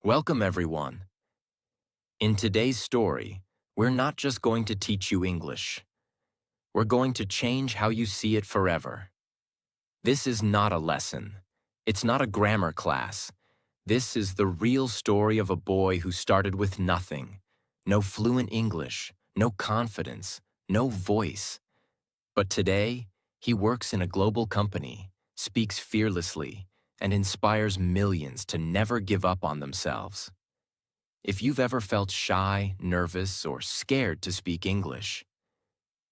Welcome, everyone. In today's story, we're not just going to teach you English. We're going to change how you see it forever. This is not a lesson. It's not a grammar class. This is the real story of a boy who started with nothing. No fluent English, no confidence, no voice. But today, he works in a global company, speaks fearlessly, and inspires millions to never give up on themselves. If you've ever felt shy, nervous, or scared to speak English,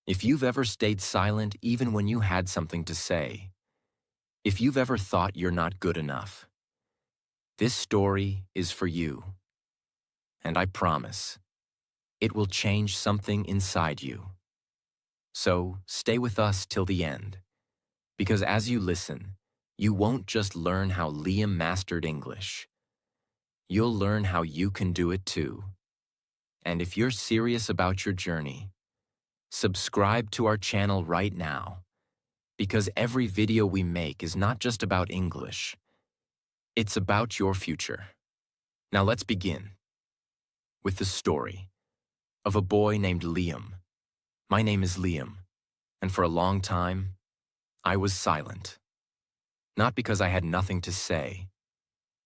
if you've ever stayed silent even when you had something to say, if you've ever thought you're not good enough, this story is for you. And I promise, it will change something inside you. So stay with us till the end, because as you listen, you won't just learn how Liam mastered English. You'll learn how you can do it too. And if you're serious about your journey, subscribe to our channel right now, because every video we make is not just about English. It's about your future. Now let's begin with the story of a boy named Liam. My name is Liam, and for a long time, I was silent. Not because I had nothing to say,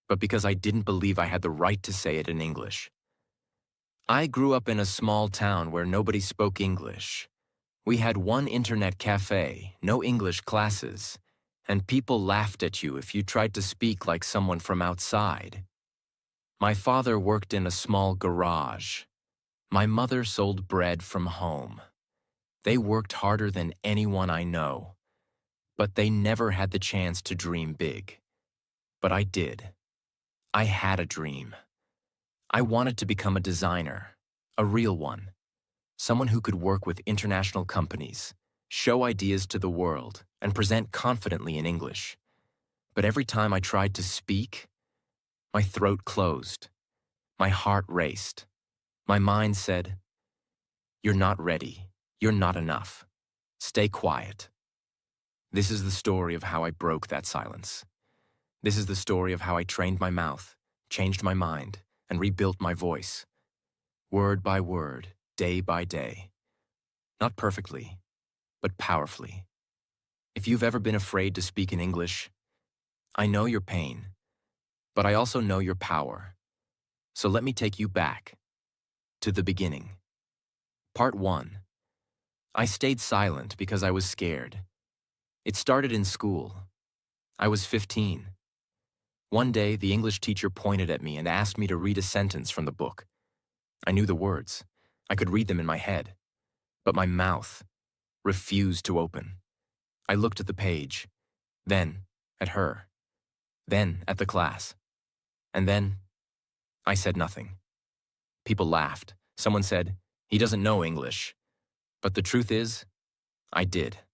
but because I didn't believe I had the right to say it in English. I grew up in a small town where nobody spoke English. We had one internet cafe, no English classes, and people laughed at you if you tried to speak like someone from outside. My father worked in a small garage. My mother sold bread from home. They worked harder than anyone I know, but they never had the chance to dream big. But I did. I had a dream. I wanted to become a designer, a real one, someone who could work with international companies, show ideas to the world, and present confidently in English. But every time I tried to speak, my throat closed, my heart raced, my mind said, "You're not ready, you're not enough, stay quiet." This is the story of how I broke that silence. This is the story of how I trained my mouth, changed my mind, and rebuilt my voice. Word by word, day by day. Not perfectly, but powerfully. If you've ever been afraid to speak in English, I know your pain, but I also know your power. So let me take you back to the beginning. Part 1. I stayed silent because I was scared. It started in school. I was 15. One day, the English teacher pointed at me and asked me to read a sentence from the book. I knew the words. I could read them in my head. But my mouth refused to open. I looked at the page, then at her, then at the class. And then I said nothing. People laughed. Someone said, "He doesn't know English." But the truth is, I did.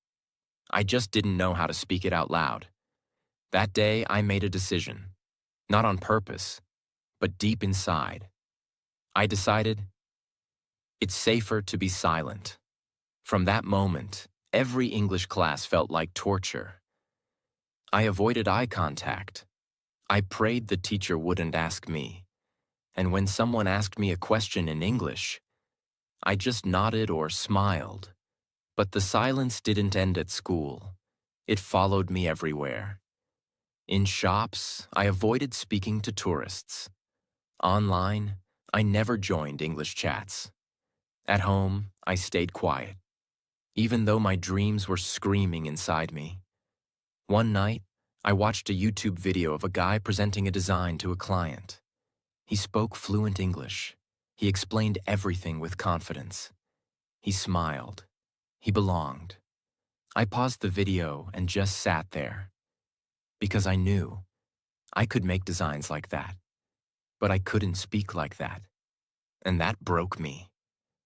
I just didn't know how to speak it out loud. That day, I made a decision. Not on purpose, but deep inside. I decided, it's safer to be silent. From that moment, every English class felt like torture. I avoided eye contact. I prayed the teacher wouldn't ask me. And when someone asked me a question in English, I just nodded or smiled. But the silence didn't end at school. It followed me everywhere. In shops, I avoided speaking to tourists. Online, I never joined English chats. At home, I stayed quiet, even though my dreams were screaming inside me. One night, I watched a YouTube video of a guy presenting a design to a client. He spoke fluent English. He explained everything with confidence. He smiled. He belonged. I paused the video and just sat there, because I knew I could make designs like that, but I couldn't speak like that. And that broke me.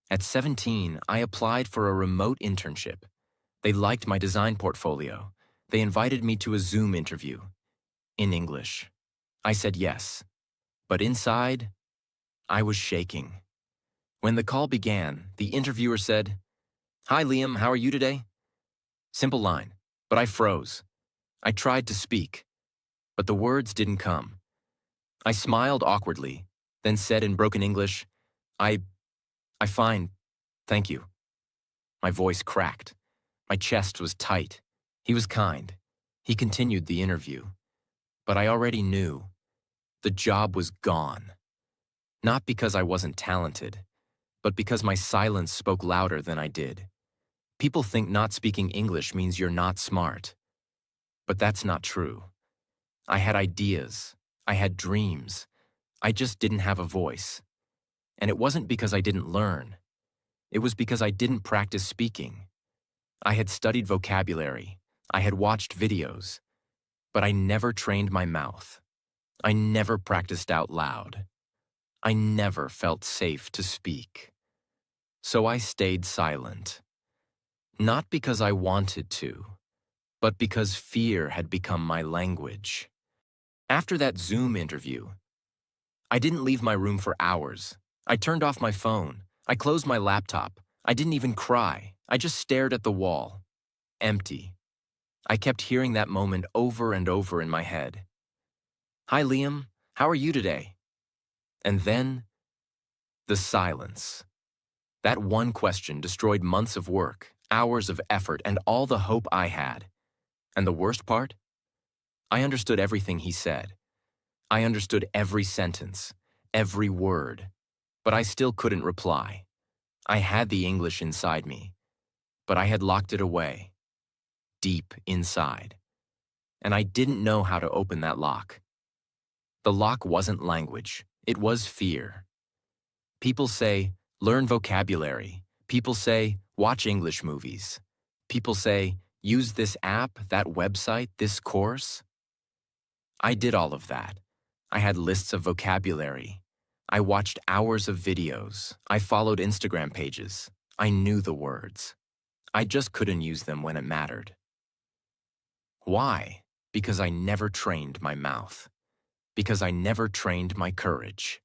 At 17, I applied for a remote internship. They liked my design portfolio. They invited me to a Zoom interview. In English. I said yes. But inside, I was shaking. When the call began, the interviewer said, "Hi Liam, how are you today?" Simple line, but I froze. I tried to speak, but the words didn't come. I smiled awkwardly, then said in broken English, I, I fine, thank you. My voice cracked. My chest was tight. He was kind. He continued the interview. But I already knew the job was gone. Not because I wasn't talented, but because my silence spoke louder than I did. People think not speaking English means you're not smart. But that's not true. I had ideas. I had dreams. I just didn't have a voice. And it wasn't because I didn't learn. It was because I didn't practice speaking. I had studied vocabulary. I had watched videos. But I never trained my mouth. I never practiced out loud. I never felt safe to speak. So I stayed silent. Not because I wanted to, but because fear had become my language. After that Zoom interview, I didn't leave my room for hours. I turned off my phone. I closed my laptop. I didn't even cry. I just stared at the wall. Empty. I kept hearing that moment over and over in my head. Hi, Liam. How are you today? And then, the silence. That one question destroyed months of work, hours of effort, and all the hope I had. And the worst part? I understood everything he said. I understood every sentence, every word. But I still couldn't reply. I had the English inside me, but I had locked it away, deep inside. And I didn't know how to open that lock. The lock wasn't language, it was fear. People say, learn vocabulary. People say, watch English movies. People say, use this app, that website, this course. I did all of that. I had lists of vocabulary. I watched hours of videos. I followed Instagram pages. I knew the words. I just couldn't use them when it mattered. Why? Because I never trained my mouth. Because I never trained my courage.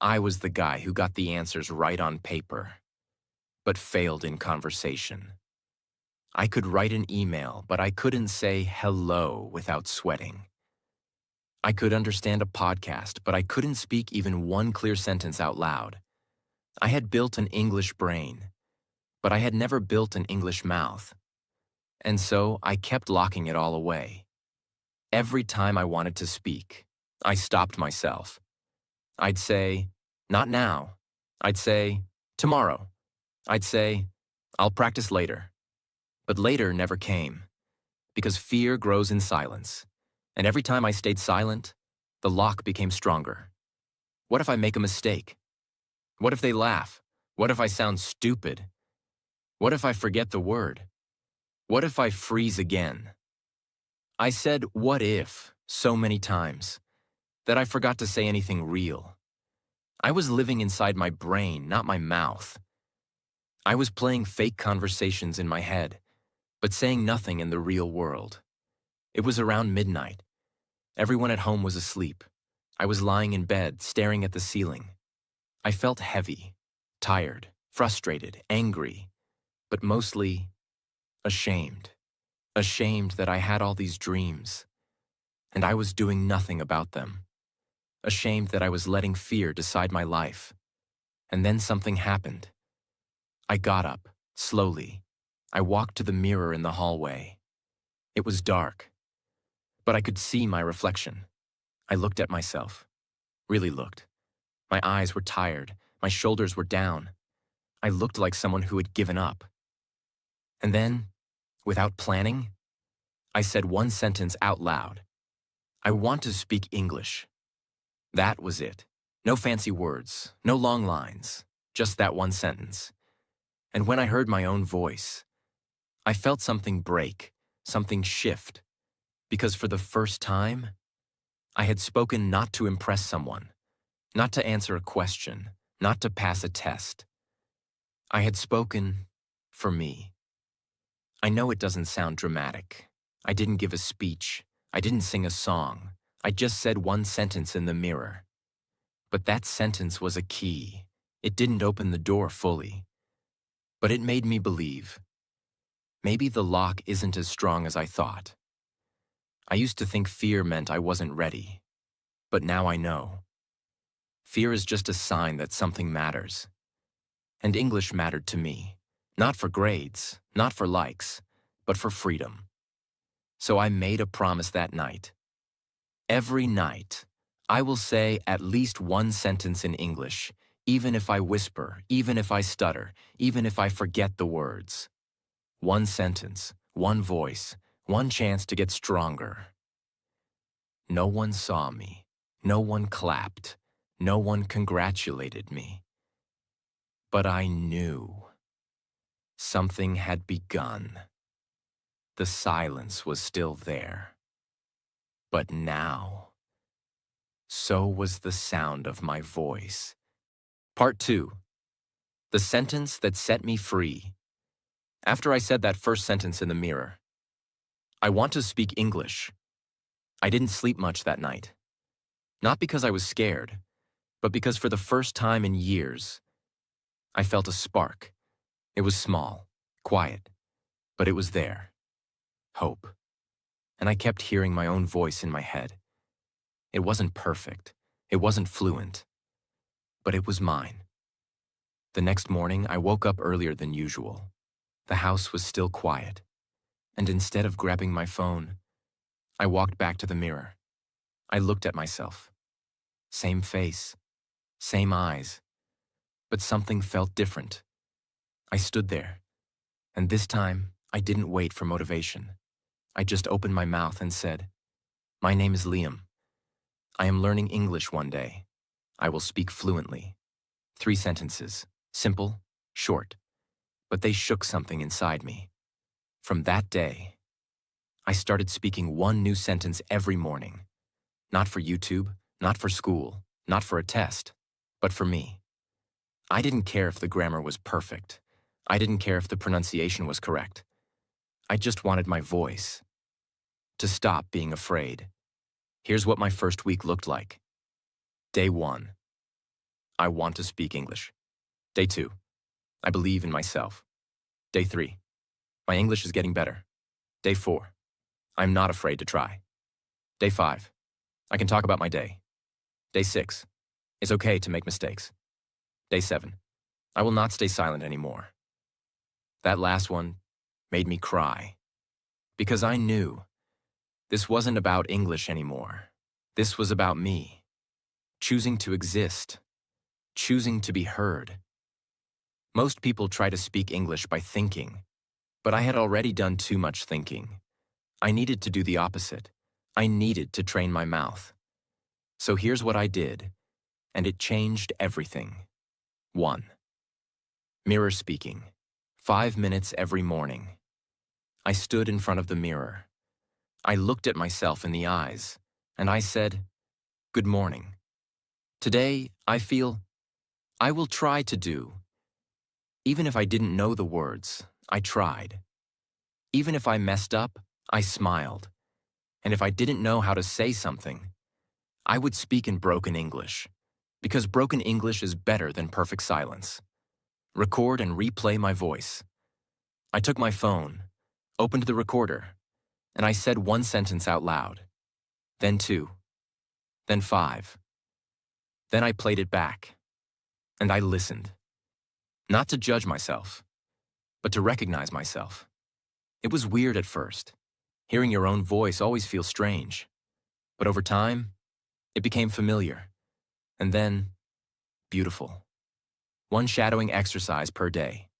I was the guy who got the answers right on paper, but failed in conversation. I could write an email, but I couldn't say hello without sweating. I could understand a podcast, but I couldn't speak even one clear sentence out loud. I had built an English brain, but I had never built an English mouth. And so I kept locking it all away. Every time I wanted to speak, I stopped myself. I'd say, not now. I'd say, tomorrow. I'd say, I'll practice later. But later never came, because fear grows in silence. And every time I stayed silent, the lock became stronger. What if I make a mistake? What if they laugh? What if I sound stupid? What if I forget the word? What if I freeze again? I said, what if, so many times, that I forgot to say anything real. I was living inside my brain, not my mouth. I was playing fake conversations in my head, but saying nothing in the real world. It was around midnight. Everyone at home was asleep. I was lying in bed, staring at the ceiling. I felt heavy, tired, frustrated, angry, but mostly ashamed. Ashamed that I had all these dreams, and I was doing nothing about them. Ashamed that I was letting fear decide my life. And then something happened. I got up, slowly. I walked to the mirror in the hallway. It was dark, but I could see my reflection. I looked at myself. Really looked. My eyes were tired. My shoulders were down. I looked like someone who had given up. And then, without planning, I said one sentence out loud. I want to speak English. That was it. No fancy words, no long lines, just that one sentence. And when I heard my own voice, I felt something break, something shift, because for the first time, I had spoken not to impress someone, not to answer a question, not to pass a test. I had spoken for me. I know it doesn't sound dramatic. I didn't give a speech. I didn't sing a song. I just said one sentence in the mirror. But that sentence was a key. It didn't open the door fully. But it made me believe. Maybe the lock isn't as strong as I thought. I used to think fear meant I wasn't ready. But now I know. Fear is just a sign that something matters. And English mattered to me. Not for grades, not for likes, but for freedom. So I made a promise that night. Every night, I will say at least one sentence in English, even if I whisper, even if I stutter, even if I forget the words. One sentence, one voice, one chance to get stronger. No one saw me. No one clapped. No one congratulated me. But I knew. Something had begun. The silence was still there. But now, so was the sound of my voice. Part 2. The sentence that set me free. After I said that first sentence in the mirror, I want to speak English. I didn't sleep much that night. Not because I was scared, but because for the first time in years, I felt a spark. It was small, quiet, but it was there. Hope. And I kept hearing my own voice in my head. It wasn't perfect. It wasn't fluent. But it was mine. The next morning, I woke up earlier than usual. The house was still quiet. And instead of grabbing my phone, I walked back to the mirror. I looked at myself. Same face, same eyes. But something felt different. I stood there. And this time, I didn't wait for motivation. I just opened my mouth and said, "My name is Liam. I am learning English one day. I will speak fluently." 3 sentences, simple, short, but they shook something inside me. From that day, I started speaking one new sentence every morning. Not for YouTube, not for school, not for a test, but for me. I didn't care if the grammar was perfect. I didn't care if the pronunciation was correct. I just wanted my voice. To stop being afraid. Here's what my first week looked like. Day 1. I want to speak English. Day 2. I believe in myself. Day 3. My English is getting better. Day 4. I'm not afraid to try. Day 5. I can talk about my day. Day 6. It's okay to make mistakes. Day 7. I will not stay silent anymore. That last one made me cry. Because I knew this wasn't about English anymore. This was about me. Choosing to exist. Choosing to be heard. Most people try to speak English by thinking, but I had already done too much thinking. I needed to do the opposite. I needed to train my mouth. So here's what I did, and it changed everything. 1. Mirror speaking. 5 minutes every morning. I stood in front of the mirror. I looked at myself in the eyes, and I said, "Good morning. Today, I feel I will try to do." Even if I didn't know the words, I tried. Even if I messed up, I smiled. And if I didn't know how to say something, I would speak in broken English, because broken English is better than perfect silence. Record and replay my voice. I took my phone, opened the recorder, and I said one sentence out loud. Then 2. Then 5. Then I played it back. And I listened. Not to judge myself, but to recognize myself. It was weird at first. Hearing your own voice always feels strange. But over time, it became familiar. And then, beautiful. One shadowing exercise per day.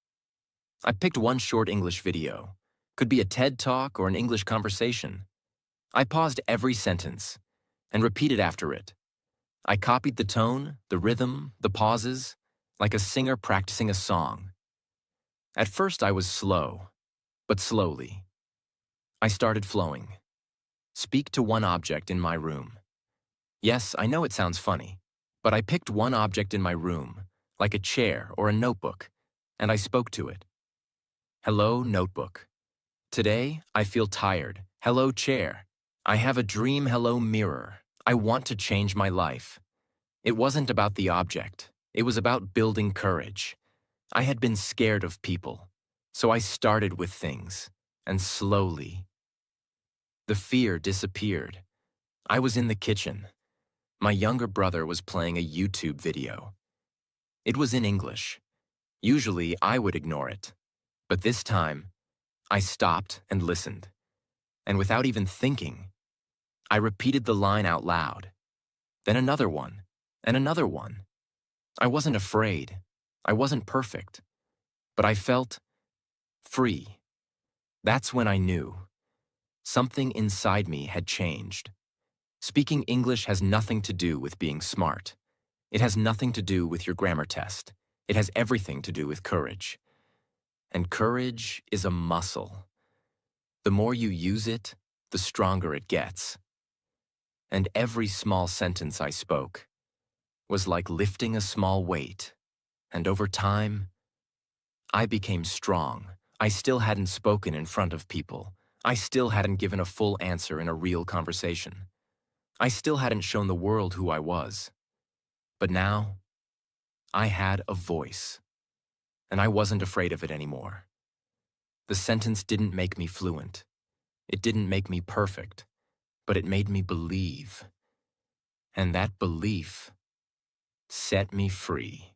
I picked one short English video. Could be a TED Talk or an English conversation. I paused every sentence and repeated after it. I copied the tone, the rhythm, the pauses, like a singer practicing a song. At first I was slow, but slowly. I started flowing. Speak to one object in my room. Yes, I know it sounds funny, but I picked one object in my room, like a chair or a notebook, and I spoke to it. Hello, notebook. Today, I feel tired. Hello, chair. I have a dream. Hello, mirror. I want to change my life. It wasn't about the object. It was about building courage. I had been scared of people, so I started with things, and slowly, the fear disappeared. I was in the kitchen. My younger brother was playing a YouTube video. It was in English. Usually, I would ignore it. But this time, I stopped and listened. And without even thinking, I repeated the line out loud. Then another one, and another one. I wasn't afraid. I wasn't perfect. But I felt free. That's when I knew. Something inside me had changed. Speaking English has nothing to do with being smart. It has nothing to do with your grammar test. It has everything to do with courage. And courage is a muscle. The more you use it, the stronger it gets. And every small sentence I spoke was like lifting a small weight. And over time, I became strong. I still hadn't spoken in front of people. I still hadn't given a full answer in a real conversation. I still hadn't shown the world who I was. But now, I had a voice. And I wasn't afraid of it anymore. The sentence didn't make me fluent. It didn't make me perfect. But it made me believe. And that belief set me free.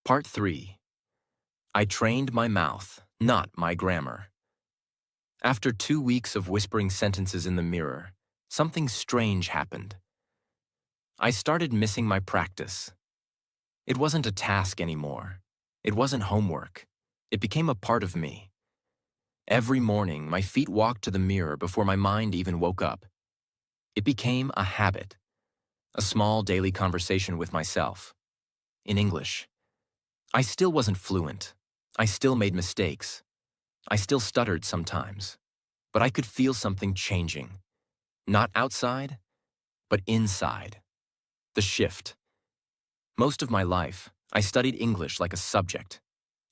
Part 3. I trained my mouth, not my grammar. After 2 weeks of whispering sentences in the mirror, something strange happened. I started missing my practice. It wasn't a task anymore. It wasn't homework. It became a part of me. Every morning, my feet walked to the mirror before my mind even woke up. It became a habit, a small daily conversation with myself. In English. I still wasn't fluent. I still made mistakes. I still stuttered sometimes. But I could feel something changing. Not outside, but inside. The shift. Most of my life, I studied English like a subject.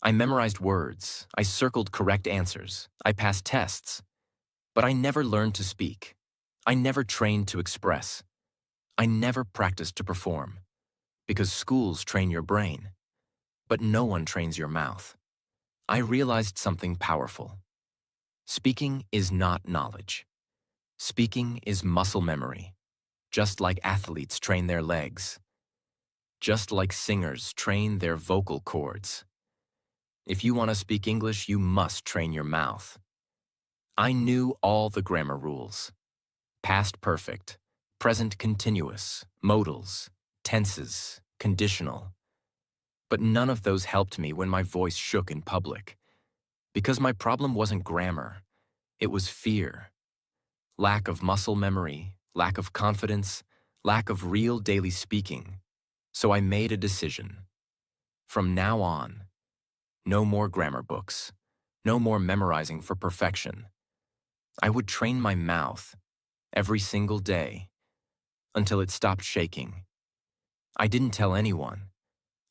I memorized words. I circled correct answers. I passed tests. But I never learned to speak. I never trained to express. I never practiced to perform. Because schools train your brain. But no one trains your mouth. I realized something powerful. Speaking is not knowledge. Speaking is muscle memory, just like athletes train their legs, just like singers train their vocal cords. If you want to speak English, you must train your mouth. I knew all the grammar rules. Past perfect, present continuous, modals, tenses, conditional. But none of those helped me when my voice shook in public. Because my problem wasn't grammar, it was fear. Lack of muscle memory, lack of confidence, lack of real daily speaking. So I made a decision. From now on, no more grammar books, no more memorizing for perfection. I would train my mouth every single day until it stopped shaking. I didn't tell anyone.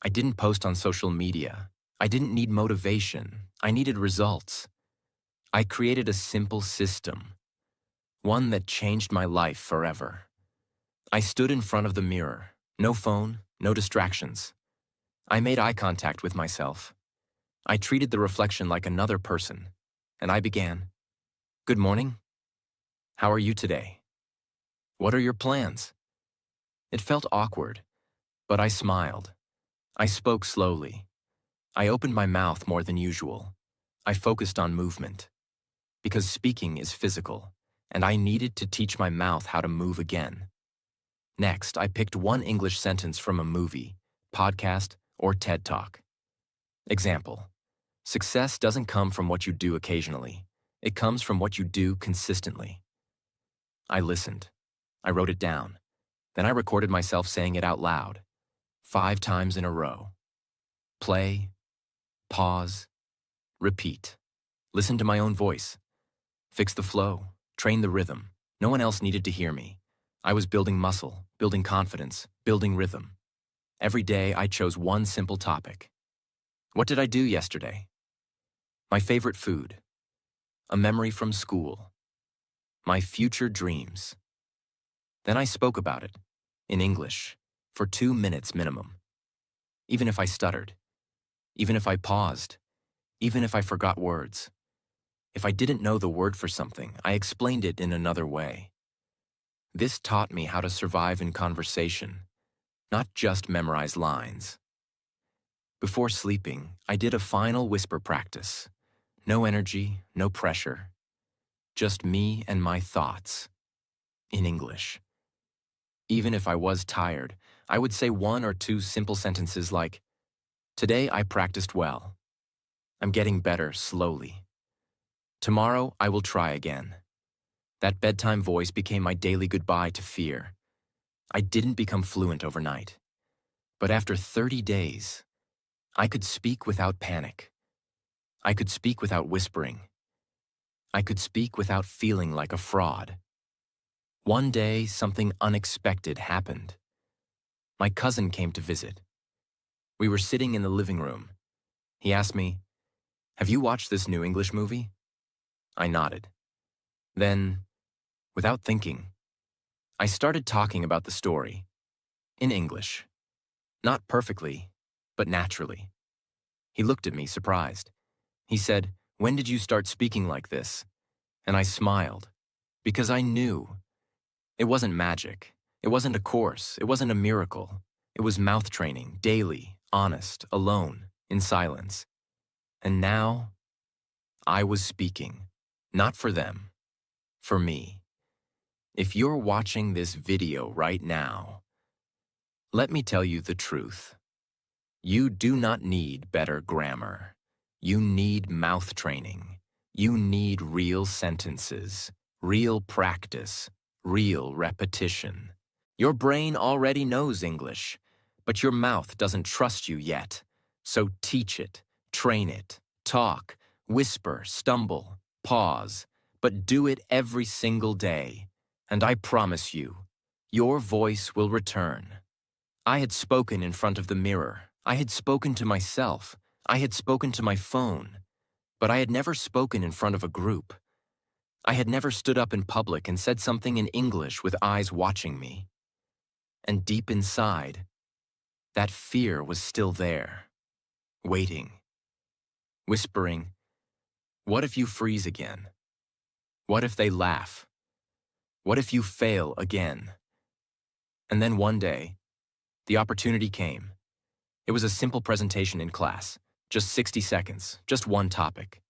I didn't post on social media. I didn't need motivation. I needed results. I created a simple system, one that changed my life forever. I stood in front of the mirror, no phone, no distractions. I made eye contact with myself. I treated the reflection like another person, and I began, "Good morning. How are you today? What are your plans?" It felt awkward, but I smiled. I spoke slowly. I opened my mouth more than usual. I focused on movement. Because speaking is physical, and I needed to teach my mouth how to move again. Next, I picked one English sentence from a movie, podcast, or TED Talk. Example: success doesn't come from what you do occasionally. It comes from what you do consistently. I listened. I wrote it down. Then I recorded myself saying it out loud, 5 times in a row. Play, pause, repeat. Listen to my own voice. Fix the flow, train the rhythm. No one else needed to hear me. I was building muscle, building confidence, building rhythm. Every day I chose one simple topic. What did I do yesterday? My favorite food. A memory from school. My future dreams. Then I spoke about it, in English, for 2 minutes minimum. Even if I stuttered, even if I paused, even if I forgot words. If I didn't know the word for something, I explained it in another way. This taught me how to survive in conversation, not just memorize lines. Before sleeping, I did a final whisper practice. No energy, no pressure. Just me and my thoughts. In English. Even if I was tired, I would say one or two simple sentences like, "Today I practiced well. I'm getting better slowly. Tomorrow I will try again." That bedtime voice became my daily goodbye to fear. I didn't become fluent overnight. But after 30 days, I could speak without panic. I could speak without whispering. I could speak without feeling like a fraud. One day, something unexpected happened. My cousin came to visit. We were sitting in the living room. He asked me, "Have you watched this new English movie?" I nodded. Then, without thinking, I started talking about the story. In English. Not perfectly, but naturally. He looked at me, surprised. He said, "When did you start speaking like this?" And I smiled, because I knew. It wasn't magic. It wasn't a course. It wasn't a miracle. It was mouth training, daily, honest, alone, in silence. And now, I was speaking. Not for them. For me. If you're watching this video right now, let me tell you the truth. You do not need better grammar. You need mouth training. You need real sentences, real practice, real repetition. Your brain already knows English, but your mouth doesn't trust you yet. So teach it, train it, talk, whisper, stumble, pause, but do it every single day. And I promise you, your voice will return. I had spoken in front of the mirror. I had spoken to myself. I had spoken to my phone. But I had never spoken in front of a group. I had never stood up in public and said something in English with eyes watching me. And deep inside, that fear was still there, waiting, whispering, "What if you freeze again? What if they laugh? What if you fail again?" And then one day, the opportunity came. It was a simple presentation in class, just 60 seconds, just one topic.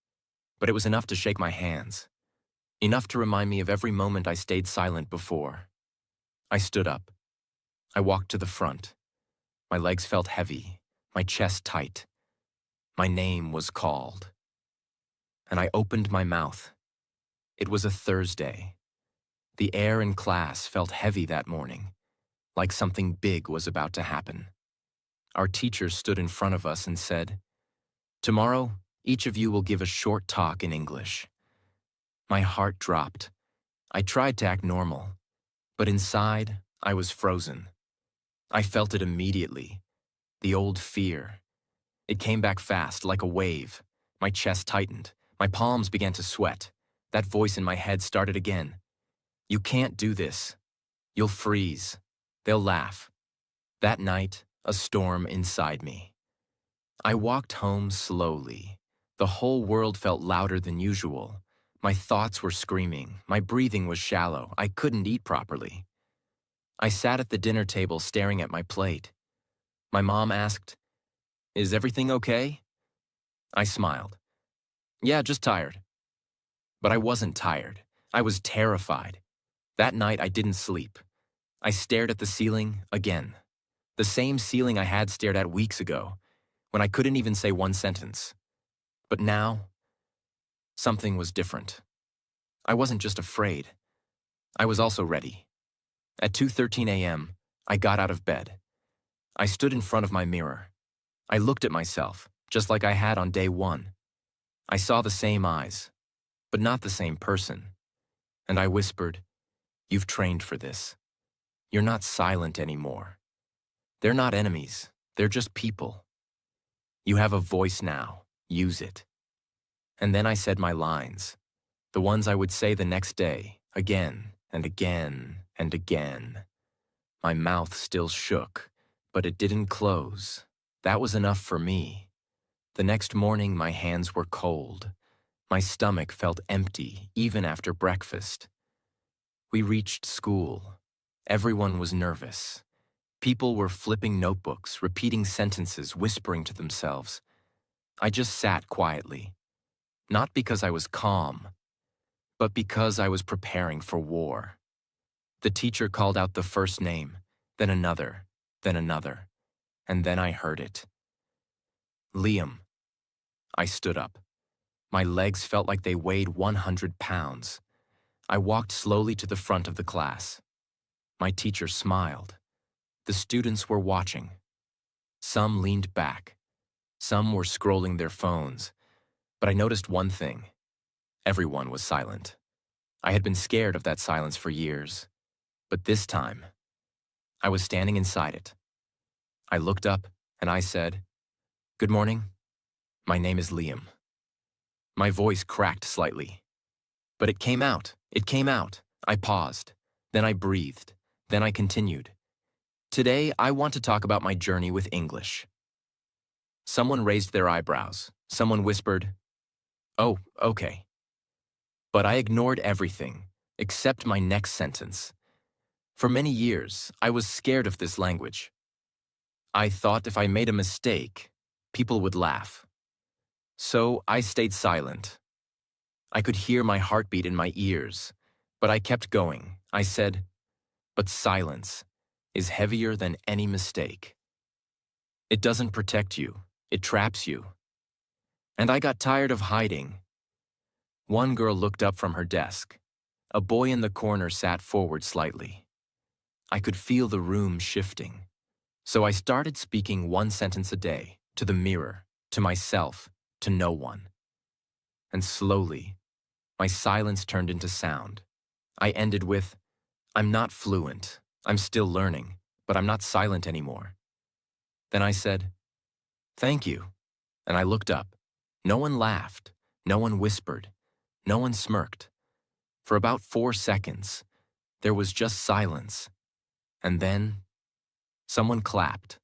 But it was enough to shake my hands, enough to remind me of every moment I stayed silent before. I stood up. I walked to the front. My legs felt heavy, my chest tight. My name was called. And I opened my mouth. It was a Thursday. The air in class felt heavy that morning, like something big was about to happen. Our teacher stood in front of us and said, "Tomorrow, each of you will give a short talk in English." My heart dropped. I tried to act normal, but inside, I was frozen. I felt it immediately. The old fear. It came back fast, like a wave. My chest tightened. My palms began to sweat. That voice in my head started again. "You can't do this. You'll freeze. They'll laugh." That night, a storm inside me. I walked home slowly. The whole world felt louder than usual. My thoughts were screaming. My breathing was shallow. I couldn't eat properly. I sat at the dinner table staring at my plate. My mom asked, "Is everything okay?" I smiled. "Yeah, just tired." But I wasn't tired. I was terrified. That night, I didn't sleep. I stared at the ceiling again. The same ceiling I had stared at weeks ago, when I couldn't even say one sentence. But now, something was different. I wasn't just afraid. I was also ready. At 2:13 a.m., I got out of bed. I stood in front of my mirror. I looked at myself, just like I had on day one. I saw the same eyes, but not the same person. And I whispered, "You've trained for this. You're not silent anymore. They're not enemies. They're just people. You have a voice now. Use it." And then I said my lines, the ones I would say the next day, again and again and again. My mouth still shook, but it didn't close. That was enough for me. The next morning, my hands were cold. My stomach felt empty, even after breakfast. We reached school. Everyone was nervous. People were flipping notebooks, repeating sentences, whispering to themselves. I just sat quietly, not because I was calm, but because I was preparing for war. The teacher called out the first name, then another, and then I heard it. Liam. I stood up. My legs felt like they weighed 100 pounds. I walked slowly to the front of the class. My teacher smiled. The students were watching. Some leaned back. Some were scrolling their phones. But I noticed one thing. Everyone was silent. I had been scared of that silence for years. But this time, I was standing inside it. I looked up and I said, "Good morning. My name is Liam." My voice cracked slightly. But it came out. It came out. I paused. Then I breathed. Then I continued. Today, I want to talk about my journey with English. Someone raised their eyebrows. Someone whispered, "Oh, okay." But I ignored everything, except my next sentence. For many years, I was scared of this language. I thought if I made a mistake, people would laugh. So I stayed silent. I could hear my heartbeat in my ears, but I kept going. I said, "But silence is heavier than any mistake. It doesn't protect you, it traps you." And I got tired of hiding. One girl looked up from her desk. A boy in the corner sat forward slightly. I could feel the room shifting. So I started speaking one sentence a day, to the mirror, to myself, to no one. And slowly, my silence turned into sound. I ended with, "I'm not fluent. I'm still learning, but I'm not silent anymore." Then I said, "Thank you." And I looked up. No one laughed. No one whispered. No one smirked. For about 4 seconds, there was just silence. And then, someone clapped.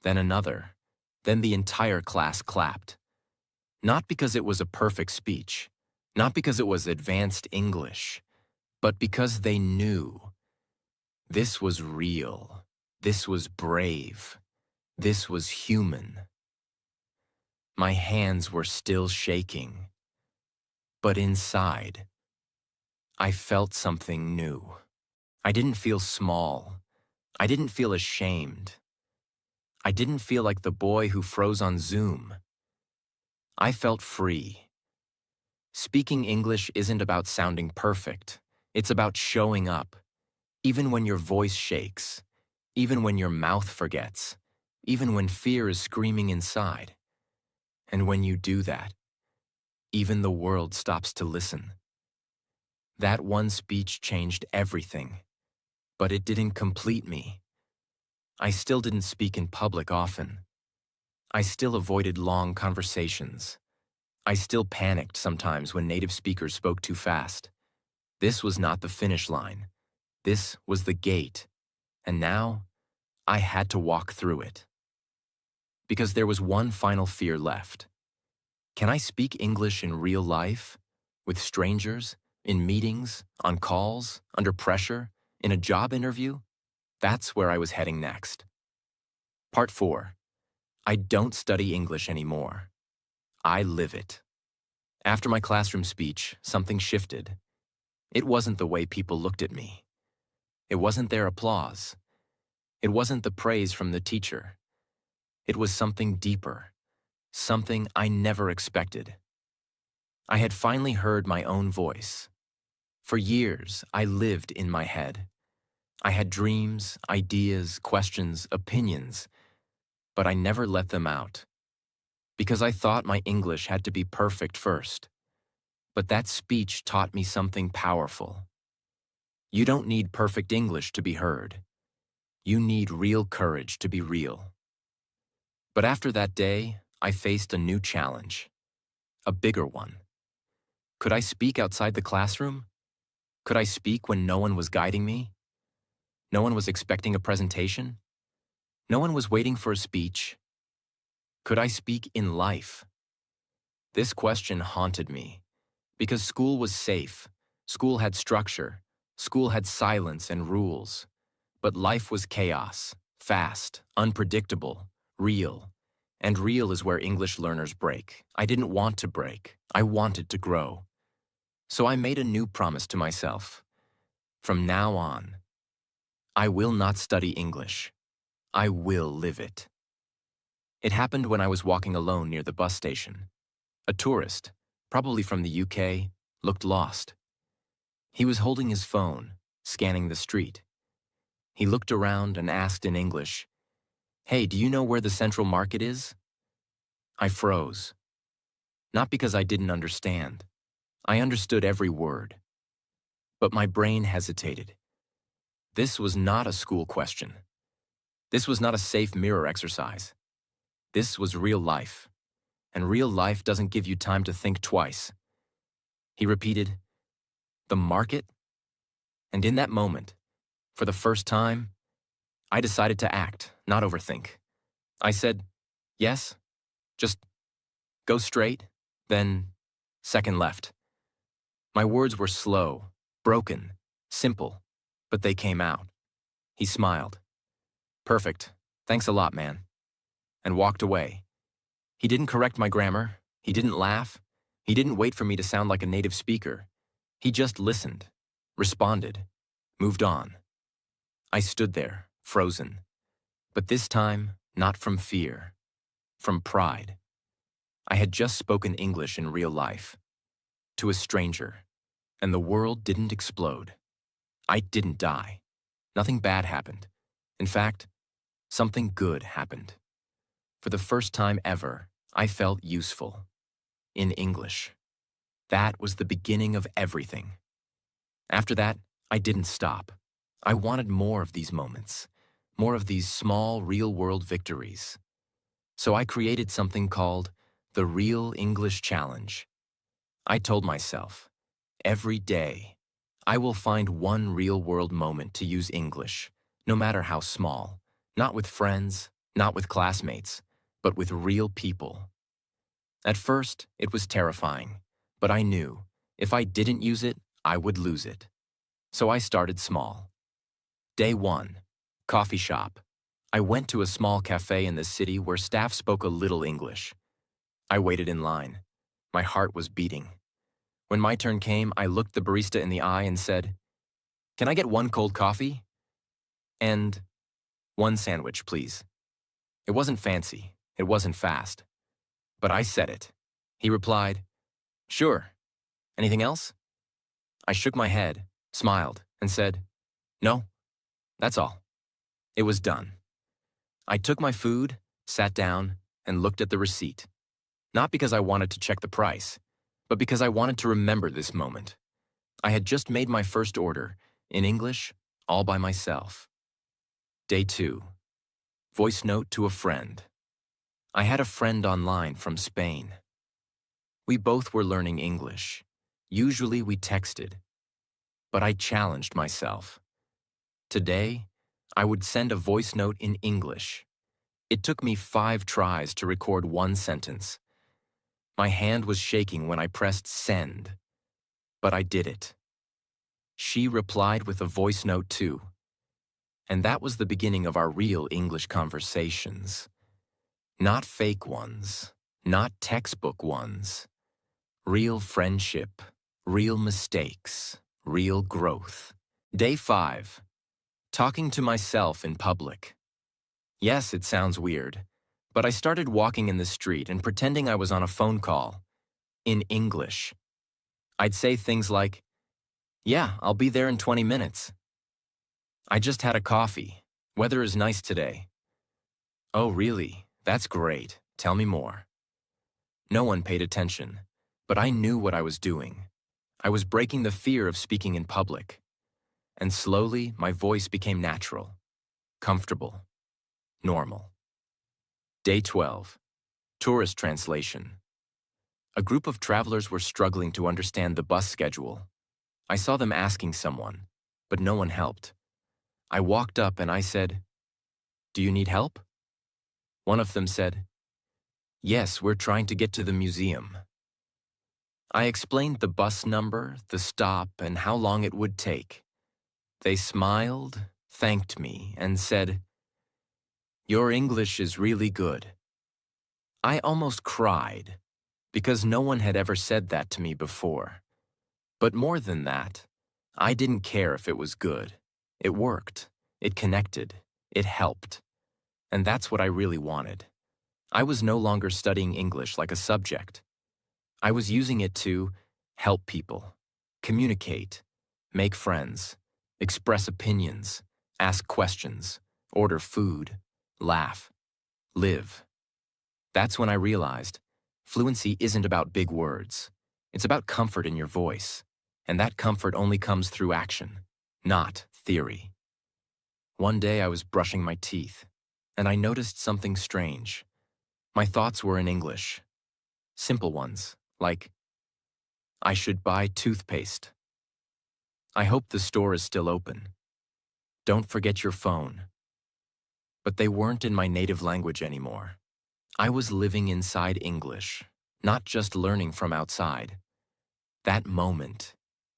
Then another. Then the entire class clapped. Not because it was a perfect speech. Not because it was advanced English. But because they knew. This was real. This was brave. This was human. My hands were still shaking. But inside, I felt something new. I didn't feel small. I didn't feel ashamed. I didn't feel like the boy who froze on Zoom. I felt free. Speaking English isn't about sounding perfect. It's about showing up, even when your voice shakes, even when your mouth forgets, even when fear is screaming inside. And when you do that, even the world stops to listen. That one speech changed everything, but it didn't complete me. I still didn't speak in public often. I still avoided long conversations. I still panicked sometimes when native speakers spoke too fast. This was not the finish line. This was the gate. And now, I had to walk through it. Because there was one final fear left. Can I speak English in real life? With strangers? In meetings? On calls? Under pressure? In a job interview? That's where I was heading next. Part 4. I don't study English anymore. I live it. After my classroom speech, something shifted. It wasn't the way people looked at me. It wasn't their applause. It wasn't the praise from the teacher. It was something deeper, something I never expected. I had finally heard my own voice. For years, I lived in my head. I had dreams, ideas, questions, opinions, but I never let them out. Because I thought my English had to be perfect first. But that speech taught me something powerful. You don't need perfect English to be heard. You need real courage to be real. But after that day, I faced a new challenge. A bigger one. Could I speak outside the classroom? Could I speak when no one was guiding me? No one was expecting a presentation? No one was waiting for a speech? Could I speak in life? This question haunted me. Because school was safe. School had structure. School had silence and rules, but life was chaos, fast, unpredictable, real. And real is where English learners break. I didn't want to break. I wanted to grow. So I made a new promise to myself. From now on, I will not study English. I will live it. It happened when I was walking alone near the bus station. A tourist, probably from the UK, looked lost. He was holding his phone, scanning the street. He looked around and asked in English, "Hey, do you know where the Central Market is?" I froze. Not because I didn't understand. I understood every word. But my brain hesitated. This was not a school question. This was not a safe mirror exercise. This was real life. And real life doesn't give you time to think twice. He repeated, "The market?" And in that moment, for the first time, I decided to act, not overthink. I said, "Yes, just go straight, then second left." My words were slow, broken, simple, but they came out. He smiled. "Perfect. Thanks a lot, man," and walked away. He didn't correct my grammar. He didn't laugh. He didn't wait for me to sound like a native speaker. He just listened, responded, moved on. I stood there, frozen. But this time, not from fear, from pride. I had just spoken English in real life, to a stranger, and the world didn't explode. I didn't die. Nothing bad happened. In fact, something good happened. For the first time ever, I felt useful. In English. That was the beginning of everything. After that, I didn't stop. I wanted more of these moments, more of these small, real-world victories. So I created something called the Real English Challenge. I told myself, every day, I will find one real-world moment to use English, no matter how small, not with friends, not with classmates, but with real people. At first, it was terrifying, but I knew if I didn't use it, I would lose it. So I started small. Day 1, coffee shop. I went to a small cafe in the city where staff spoke a little English. I waited in line. My heart was beating. When my turn came, I looked the barista in the eye and said, "Can I get one cold coffee? And one sandwich, please." It wasn't fancy. It wasn't fast. But I said it. He replied, "Sure. Anything else?" I shook my head, smiled, and said, "No, that's all." It was done. I took my food, sat down, and looked at the receipt. Not because I wanted to check the price, but because I wanted to remember this moment. I had just made my first order, in English, all by myself. Day 2. Voice note to a friend. I had a friend online from Spain. We both were learning English. Usually we texted. But I challenged myself. Today, I would send a voice note in English. It took me 5 tries to record one sentence. My hand was shaking when I pressed send. But I did it. She replied with a voice note too. And that was the beginning of our real English conversations. Not fake ones, not textbook ones. Real friendship, real mistakes, real growth. Day 5. Talking to myself in public. Yes, it sounds weird, but I started walking in the street and pretending I was on a phone call. In English. I'd say things like, "Yeah, I'll be there in 20 minutes. I just had a coffee. Weather is nice today." "Oh, really? That's great. Tell me more." No one paid attention, but I knew what I was doing. I was breaking the fear of speaking in public. And slowly, my voice became natural, comfortable, normal. Day 12. Tourist translation. A group of travelers were struggling to understand the bus schedule. I saw them asking someone, but no one helped. I walked up and I said, "Do you need help?" One of them said, "Yes, we're trying to get to the museum." I explained the bus number, the stop, and how long it would take. They smiled, thanked me, and said, "Your English is really good." I almost cried, because no one had ever said that to me before. But more than that, I didn't care if it was good. It worked, it connected, it helped. And that's what I really wanted. I was no longer studying English like a subject. I was using it to help people, communicate, make friends, express opinions, ask questions, order food, laugh, live. That's when I realized fluency isn't about big words. It's about comfort in your voice. And that comfort only comes through action, not theory. One day I was brushing my teeth, and I noticed something strange. My thoughts were in English. Simple ones, like, I should buy toothpaste. I hope the store is still open. Don't forget your phone. But they weren't in my native language anymore. I was living inside English, not just learning from outside. That moment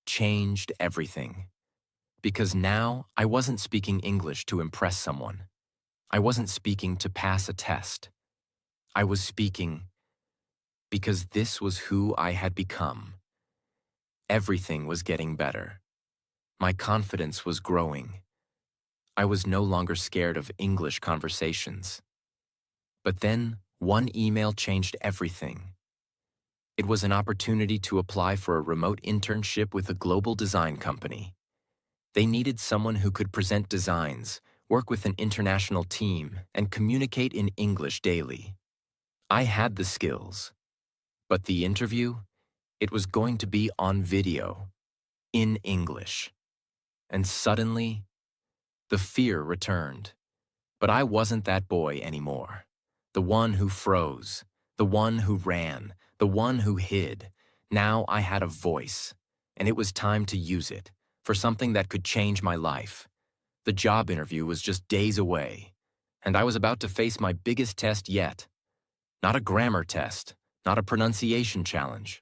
changed everything. Because now I wasn't speaking English to impress someone. I wasn't speaking to pass a test. I was speaking because this was who I had become. Everything was getting better. My confidence was growing. I was no longer scared of English conversations. But then, one email changed everything. It was an opportunity to apply for a remote internship with a global design company. They needed someone who could present designs, work with an international team, and communicate in English daily. I had the skills. But the interview? It was going to be on video, in English. And suddenly, the fear returned. But I wasn't that boy anymore. The one who froze, the one who ran, the one who hid. Now I had a voice, and it was time to use it for something that could change my life. The job interview was just days away, and I was about to face my biggest test yet. Not a grammar test, not a pronunciation challenge,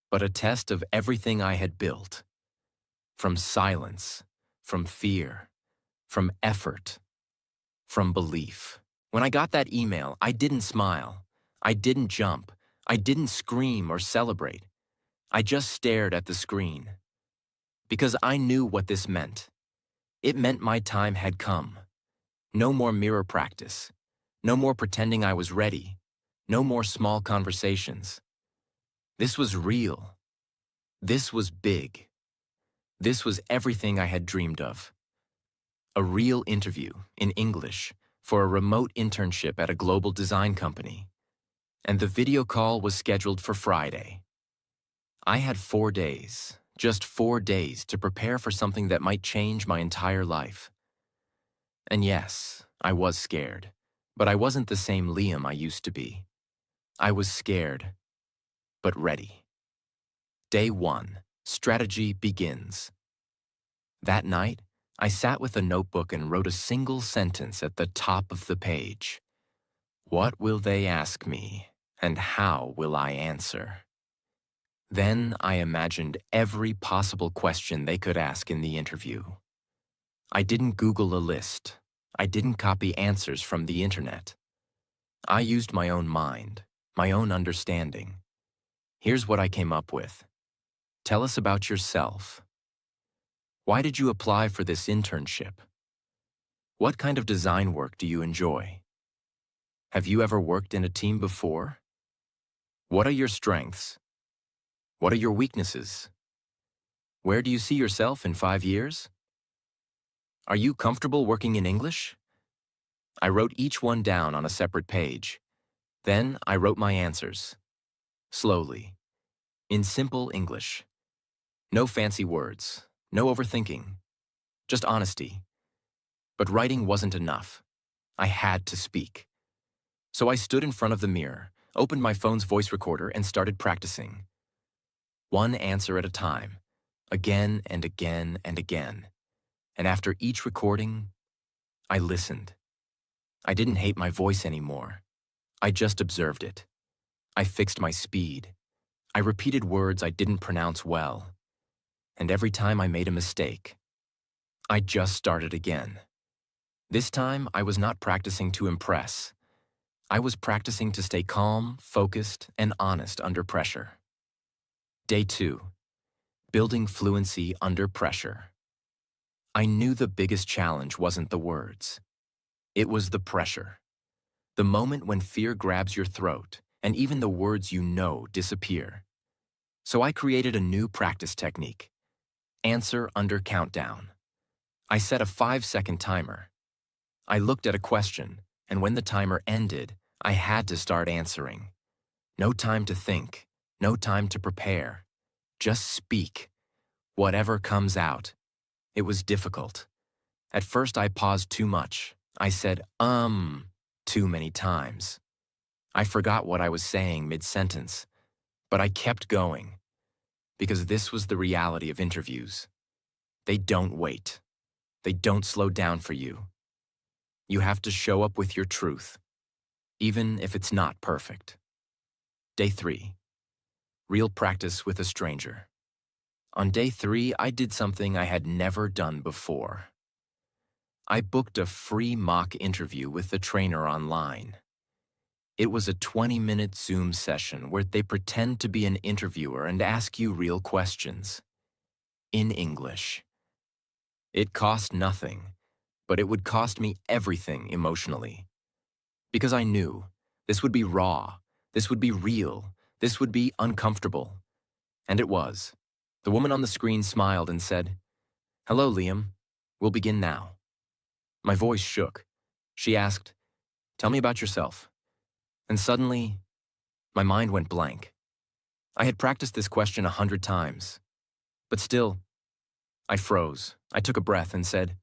but a test of everything I had built. From silence, from fear, from effort, from belief. When I got that email, I didn't smile. I didn't jump. I didn't scream or celebrate. I just stared at the screen. Because I knew what this meant. It meant my time had come. No more mirror practice. No more pretending I was ready. No more small conversations. This was real. This was big. This was everything I had dreamed of. A real interview, in English, for a remote internship at a global design company. And the video call was scheduled for Friday. I had 4 days, just 4 days, to prepare for something that might change my entire life. And yes, I was scared, but I wasn't the same Liam I used to be. I was scared, but ready. Day 1, strategy begins. That night, I sat with a notebook and wrote a single sentence at the top of the page. What will they ask me, and how will I answer? Then I imagined every possible question they could ask in the interview. I didn't Google a list. I didn't copy answers from the internet. I used my own mind, my own understanding. Here's what I came up with. Tell us about yourself. Why did you apply for this internship? What kind of design work do you enjoy? Have you ever worked in a team before? What are your strengths? What are your weaknesses? Where do you see yourself in 5 years? Are you comfortable working in English? I wrote each one down on a separate page. Then I wrote my answers. Slowly. In simple English. No fancy words. No overthinking. Just honesty. But writing wasn't enough. I had to speak. So I stood in front of the mirror, opened my phone's voice recorder, and started practicing. One answer at a time. Again and again and again. And after each recording, I listened. I didn't hate my voice anymore. I just observed it. I fixed my speed. I repeated words I didn't pronounce well. And every time I made a mistake, I just started again. This time, I was not practicing to impress. I was practicing to stay calm, focused, and honest under pressure. Day 2. Building fluency under pressure. I knew the biggest challenge wasn't the words. It was the pressure. The moment when fear grabs your throat, and even the words you know disappear. So I created a new practice technique. Answer under countdown. I set a 5-second timer. I looked at a question, and when the timer ended, I had to start answering. No time to think, no time to prepare. Just speak. Whatever comes out. It was difficult. At first I paused too much. I said, too many times. I forgot what I was saying mid-sentence, but I kept going. Because this was the reality of interviews. They don't wait. They don't slow down for you. You have to show up with your truth, even if it's not perfect. Day 3. Real practice with a stranger. On day 3, I did something I had never done before. I booked a free mock interview with the trainer online. It was a 20-minute Zoom session where they pretend to be an interviewer and ask you real questions. In English. It cost nothing, but it would cost me everything emotionally. Because I knew this would be raw, this would be real, this would be uncomfortable. And it was. The woman on the screen smiled and said, "Hello, Liam. We'll begin now." My voice shook. She asked, "Tell me about yourself." And suddenly, my mind went blank. I had practiced this question 100 times. But still, I froze. I took a breath and said,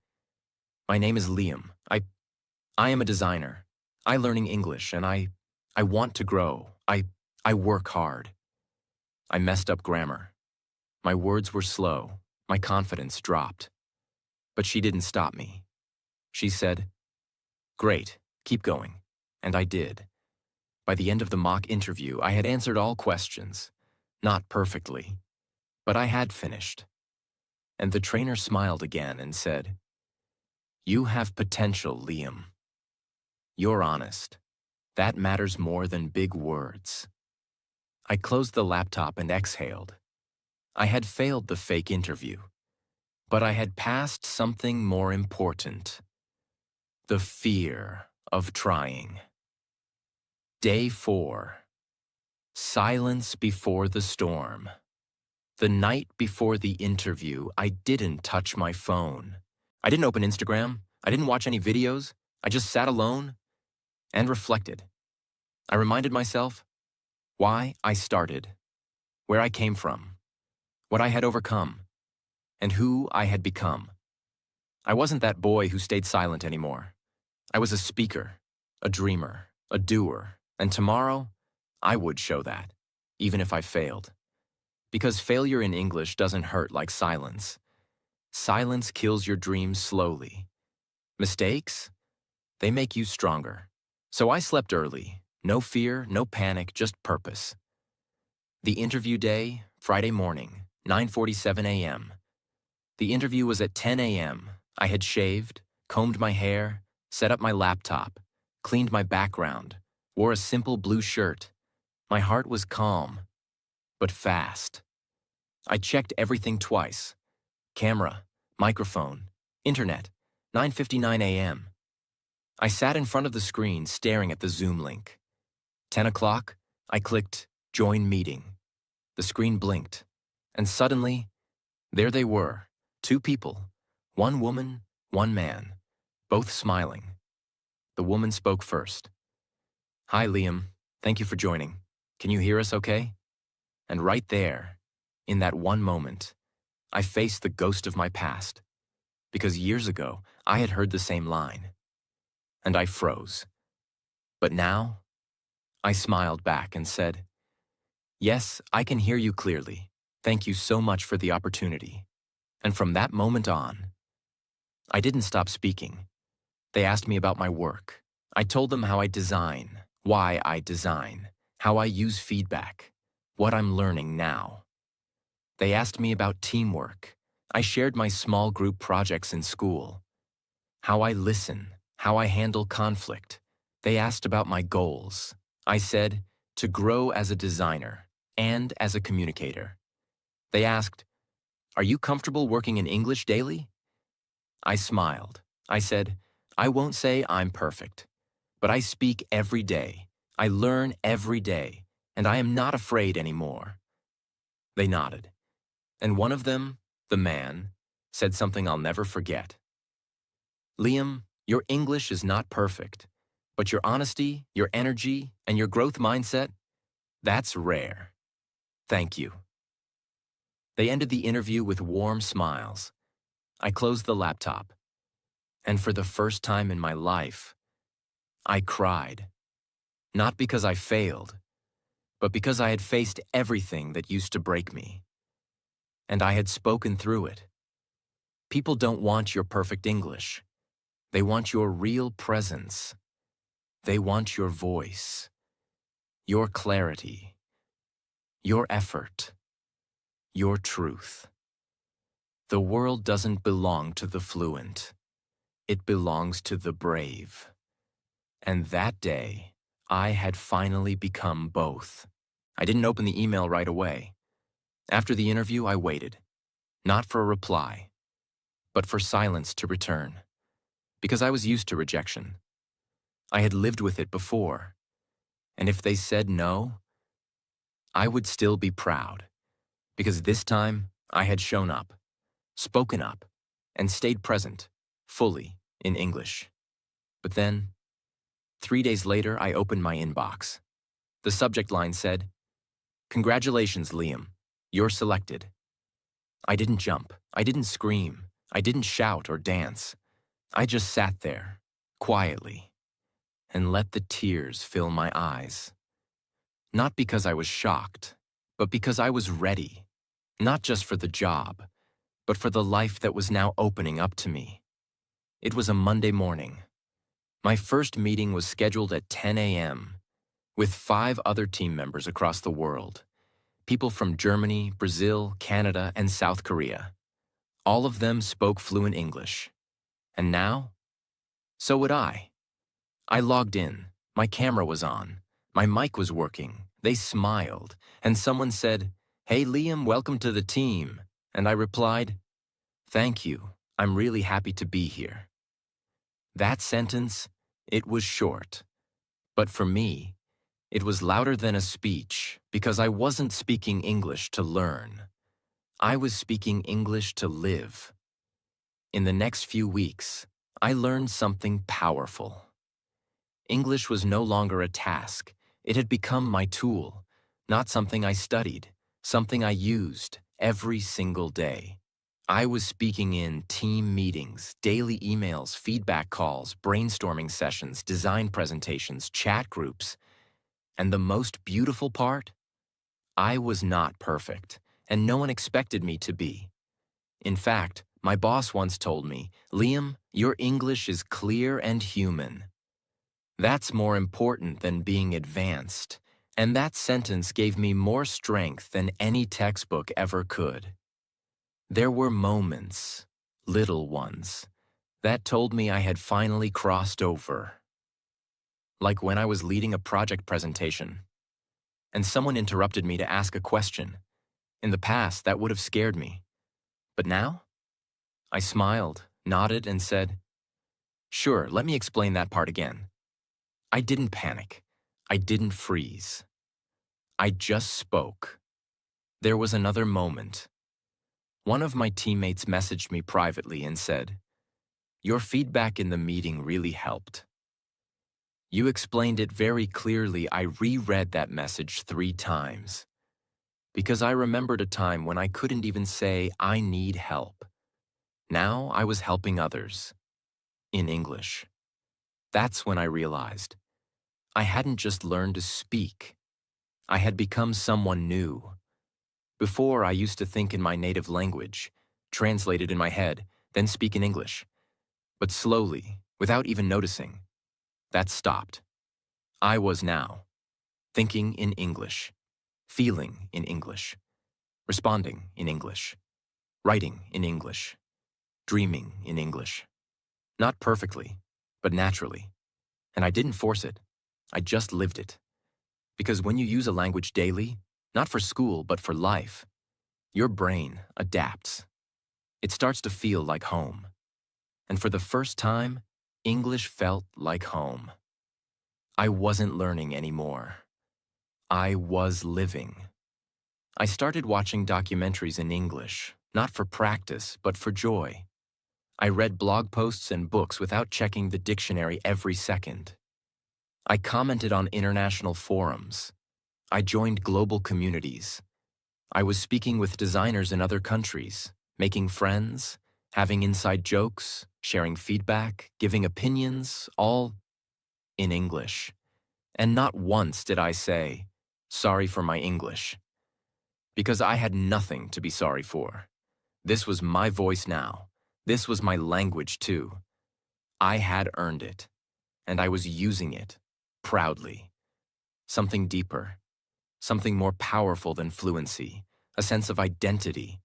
"My name is Liam. I am a designer. I'm learning English, and I want to grow. I work hard." I messed up grammar. My words were slow. My confidence dropped. But she didn't stop me. She said, "Great, keep going." And I did. By the end of the mock interview, I had answered all questions. Not perfectly, but I had finished. And the trainer smiled again and said, "You have potential, Liam. You're honest. That matters more than big words." I closed the laptop and exhaled. I had failed the fake interview, but I had passed something more important. The fear of trying. Day 4. Silence before the storm. The night before the interview, I didn't touch my phone. I didn't open Instagram. I didn't watch any videos. I just sat alone and reflected. I reminded myself why I started, where I came from, what I had overcome, and who I had become. I wasn't that boy who stayed silent anymore. I was a speaker, a dreamer, a doer, and tomorrow, I would show that, even if I failed. Because failure in English doesn't hurt like silence. Silence kills your dreams slowly. Mistakes? They make you stronger. So I slept early. No fear, no panic, just purpose. The interview day, Friday morning, 9:47 a.m. The interview was at 10 a.m. I had shaved, combed my hair, set up my laptop, cleaned my background, wore a simple blue shirt. My heart was calm, but fast. I checked everything twice. Camera, microphone, internet, 9:59 a.m. I sat in front of the screen staring at the Zoom link. 10 o'clock, I clicked Join Meeting. The screen blinked, and suddenly, there they were, 2 people, 1 woman, 1 man, both smiling. The woman spoke first. "Hi, Liam. Thank you for joining. Can you hear us okay?" And right there, in that one moment, I faced the ghost of my past. Because years ago, I had heard the same line. And I froze. But now, I smiled back and said, "Yes, I can hear you clearly. Thank you so much for the opportunity." And from that moment on, I didn't stop speaking. They asked me about my work. I told them how I design, why I design, how I use feedback, what I'm learning now. They asked me about teamwork, I shared my small group projects in school, how I listen, how I handle conflict. They asked about my goals. I said, to grow as a designer and as a communicator. They asked, are you comfortable working in English daily? I smiled. I said, I won't say I'm perfect, but I speak every day. I learn every day, and I am not afraid anymore. They nodded, and one of them, the man, said something I'll never forget. Liam, your English is not perfect, but your honesty, your energy, and your growth mindset, that's rare. Thank you. They ended the interview with warm smiles. I closed the laptop, and for the first time in my life, I cried. Not because I failed, but because I had faced everything that used to break me. And I had spoken through it. People don't want your perfect English. They want your real presence. They want your voice, your clarity, your effort, your truth. The world doesn't belong to the fluent. It belongs to the brave. And that day, I had finally become both. I didn't open the email right away. After the interview, I waited, not for a reply, but for silence to return, because I was used to rejection. I had lived with it before, and if they said no, I would still be proud, because this time I had shown up, spoken up, and stayed present, fully, in English. But then, 3 days later, I opened my inbox. The subject line said, "Congratulations, Liam. You're selected." I didn't jump. I didn't scream. I didn't shout or dance. I just sat there, quietly, and let the tears fill my eyes. Not because I was shocked, but because I was ready. Not just for the job, but for the life that was now opening up to me. It was a Monday morning. My first meeting was scheduled at 10 a.m. with 5 other team members across the world. People from Germany, Brazil, Canada, and South Korea. All of them spoke fluent English. And now? So would I. I logged in. My camera was on. My mic was working. They smiled. And someone said, "Hey, Liam, welcome to the team." And I replied, "Thank you. I'm really happy to be here." That sentence, it was short. But for me, it was louder than a speech because I wasn't speaking English to learn. I was speaking English to live. In the next few weeks, I learned something powerful. English was no longer a task. It had become my tool, not something I studied, something I used every single day. I was speaking in team meetings, daily emails, feedback calls, brainstorming sessions, design presentations, chat groups. And the most beautiful part? I was not perfect, and no one expected me to be. In fact, my boss once told me, "Liam, your English is clear and human." That's more important than being advanced, and that sentence gave me more strength than any textbook ever could. There were moments, little ones, that told me I had finally crossed over. Like when I was leading a project presentation, and someone interrupted me to ask a question. In the past, that would have scared me. But now? I smiled, nodded, and said, "Sure, let me explain that part again." I didn't panic. I didn't freeze. I just spoke. There was another moment. One of my teammates messaged me privately and said, "Your feedback in the meeting really helped." You explained it very clearly. I reread that message 3 times. Because I remembered a time when I couldn't even say, "I need help." Now I was helping others. In English. That's when I realized I hadn't just learned to speak. I had become someone new. Before, I used to think in my native language, translate it in my head, then speak in English. But slowly, without even noticing, that stopped. I was now thinking in English, feeling in English, responding in English. writing in English, dreaming in English. Not perfectly, but naturally. And I didn't force it. I just lived it. Because when you use a language daily, not for school, but for life, your brain adapts. It starts to feel like home. And for the first time, English felt like home. I wasn't learning anymore. I was living. I started watching documentaries in English, not for practice, but for joy. I read blog posts and books without checking the dictionary every second. I commented on international forums. I joined global communities. I was speaking with designers in other countries, making friends, having inside jokes, sharing feedback, giving opinions, all in English. And not once did I say, "Sorry for my English," because I had nothing to be sorry for. This was my voice now. This was my language too. I had earned it, and I was using it, proudly. Something deeper, something more powerful than fluency, a sense of identity.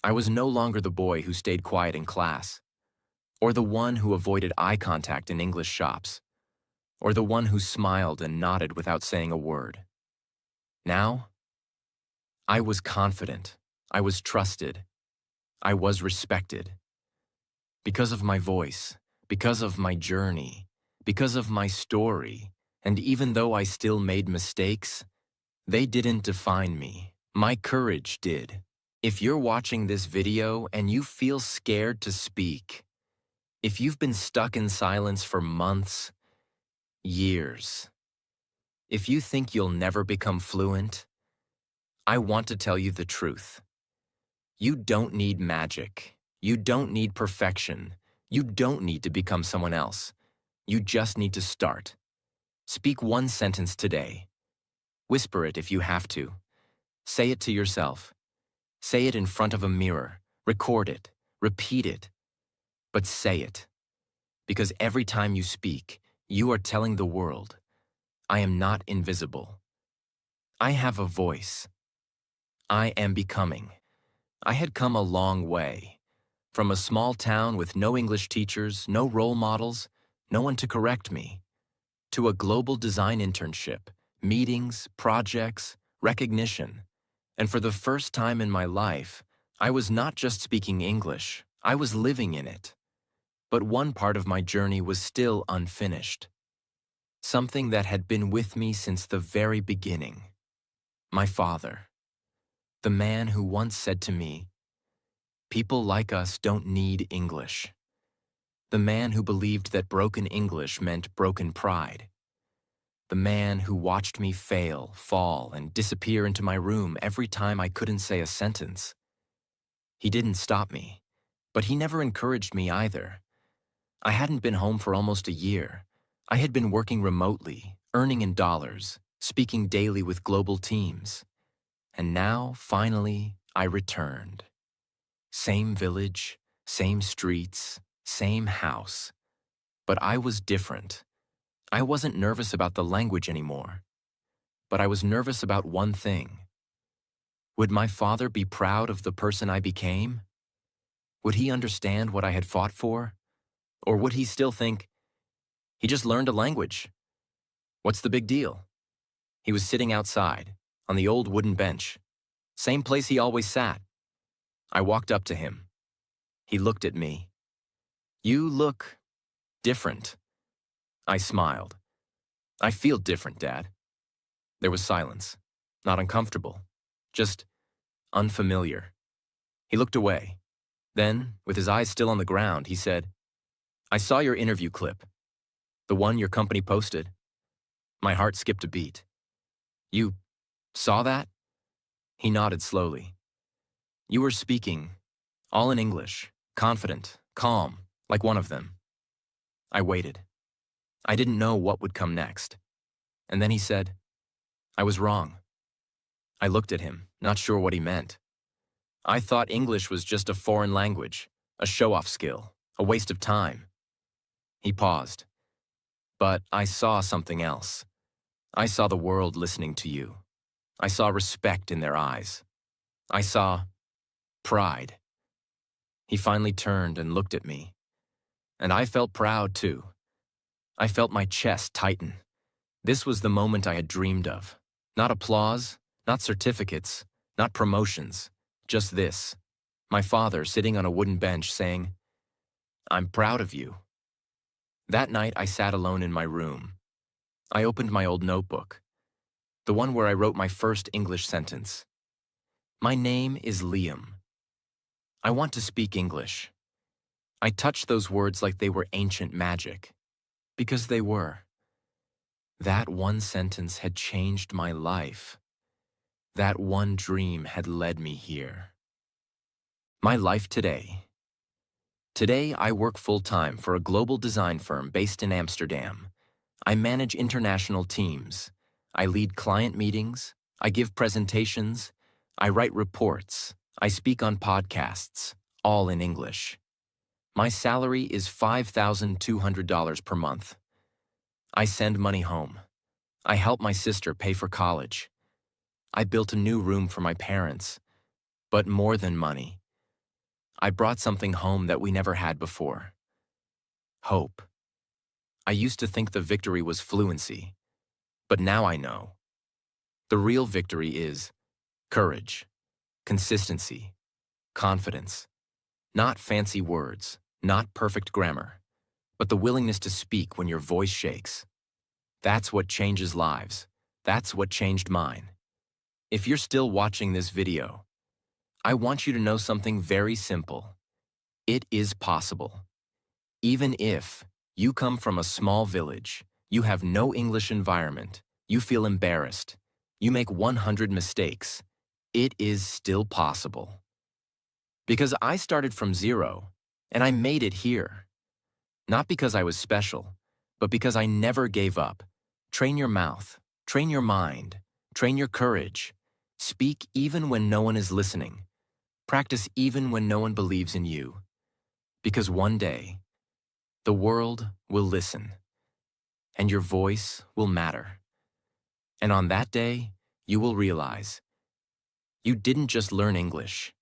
I was no longer the boy who stayed quiet in class, or the one who avoided eye contact in English shops, or the one who smiled and nodded without saying a word. Now, I was confident, I was trusted, I was respected. Because of my voice, because of my journey, because of my story, and even though I still made mistakes, they didn't define me. My courage did. If you're watching this video and you feel scared to speak, if you've been stuck in silence for months, years, if you think you'll never become fluent, I want to tell you the truth. You don't need magic. You don't need perfection. You don't need to become someone else. You just need to start. Speak one sentence today. Whisper it if you have to. Say it to yourself. Say it in front of a mirror. Record it. Repeat it. But say it. Because every time you speak, you are telling the world, I am not invisible. I have a voice. I am becoming. I had come a long way. From a small town with no English teachers, no role models, no one to correct me, to a global design internship, meetings, projects, recognition. And for the first time in my life, I was not just speaking English, I was living in it. But one part of my journey was still unfinished. Something that had been with me since the very beginning. My father. The man who once said to me, "People like us don't need English." The man who believed that broken English meant broken pride. The man who watched me fail, fall, and disappear into my room every time I couldn't say a sentence. He didn't stop me, but he never encouraged me either. I hadn't been home for almost a year. I had been working remotely, earning in dollars, speaking daily with global teams. And now, finally, I returned. Same village, same streets, same house. But I was different. I wasn't nervous about the language anymore. But I was nervous about one thing. Would my father be proud of the person I became? Would he understand what I had fought for? Or would he still think, he just learned a language? What's the big deal? He was sitting outside, on the old wooden bench. Same place he always sat. I walked up to him. He looked at me. "You look different." I smiled. "I feel different, Dad." There was silence. Not uncomfortable. Just unfamiliar. He looked away. Then, with his eyes still on the ground, he said, "I saw your interview clip. The one your company posted." My heart skipped a beat. "You saw that?" He nodded slowly. "You were speaking, all in English, confident, calm, like one of them." I waited. I didn't know what would come next. And then he said, "I was wrong." I looked at him, not sure what he meant. I thought English was just a foreign language, a show-off skill, a waste of time. He paused. "But I saw something else. I saw the world listening to you. I saw respect in their eyes. I saw pride." He finally turned and looked at me. And I felt proud, too. I felt my chest tighten. This was the moment I had dreamed of. Not applause, not certificates, not promotions, just this. My father sitting on a wooden bench saying, "I'm proud of you." That night I sat alone in my room. I opened my old notebook, the one where I wrote my first English sentence. My name is Liam. I want to speak English. I touched those words like they were ancient magic, because they were. That one sentence had changed my life. That one dream had led me here. My life today. Today, I work full-time for a global design firm based in Amsterdam. I manage international teams. I lead client meetings. I give presentations. I write reports. I speak on podcasts, all in English. My salary is $5,200 per month. I send money home. I help my sister pay for college. I built a new room for my parents. But more than money, I brought something home that we never had before. Hope. I used to think the victory was fluency, but now I know. The real victory is courage, consistency, confidence. Not fancy words, not perfect grammar, but the willingness to speak when your voice shakes. That's what changes lives. That's what changed mine. If you're still watching this video, I want you to know something very simple. It is possible. Even if you come from a small village, you have no English environment, you feel embarrassed, you make 100 mistakes, it is still possible. Because I started from zero, and I made it here. Not because I was special, but because I never gave up. Train your mouth, train your mind, train your courage. Speak even when no one is listening. Practice even when no one believes in you. Because one day, the world will listen, and your voice will matter. And on that day, you will realize you didn't just learn English,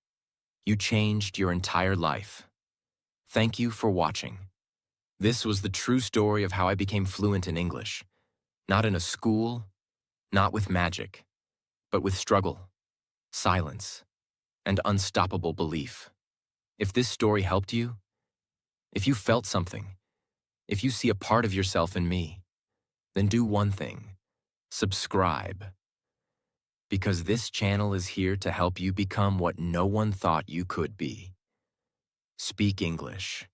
you changed your entire life. Thank you for watching. This was the true story of how I became fluent in English. Not in a school, not with magic, but with struggle, silence, and unstoppable belief. If this story helped you, if you felt something, if you see a part of yourself in me, then do one thing: subscribe. Because this channel is here to help you become what no one thought you could be. Speak English.